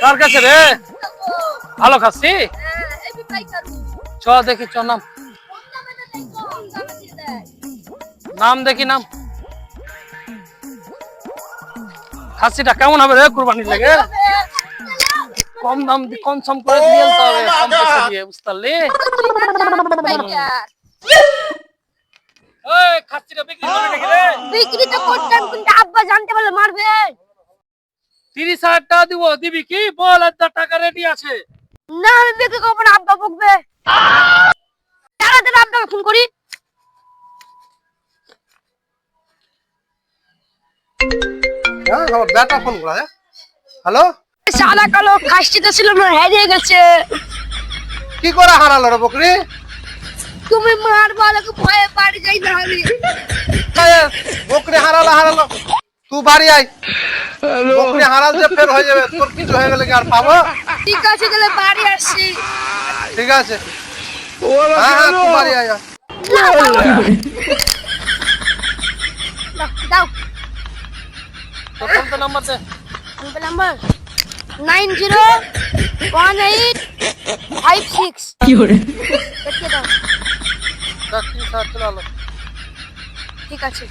কার কাছে রে? ভালো খাচ্ছি। চ দেখি, চ নাম নাম দেখি, নাম। খাসিটা কেমন হবে রে কুরবানির লাগে? কম দাম, কম সম করে দিয়ে তো হবে, কম পয়সা দিয়ে, বুঝতে পারলি? এই খাসিটা বিক্রি করবি নাকি রে? বিক্রি তো করতাম, কিন্তু আব্বা জানতে পারলে মারবে। 30,000 টাকা দিব, দিবি কি? বল, আর টাকা রেডি আছে। না, আমি বিক্রি করবো না, আব্বা বকবে। টাকা দিলে আব্বাকে ফোন করি। হ্যাঁ, আমার বেটা ফোন করা। হ্যালো, সাদা কালো খাসিটা ছিল না, হারিয়ে গেছে। কি করে হারালো রে বকরি? তুমি মারবা, লোকে ভয়ে বাড়ি যাই না আমি। বকরি হারালো, তুই বাড়ি আয়। বকরি হারাল যে ফের হয়ে যাবে, তোর কিছু হয়ে গেলে কি আর পাবো? ঠিক আছে, তাহলে বাড়ি আসছি। ঠিক আছে, হ্যাঁ হ্যাঁ, তুই বাড়ি আয়। দাও তোর ফোন নাম্বার দে। Mobile number 901856। দেখিয়ে দাও। দেখ, 30,000 চলে আলো। ঠিক আছে।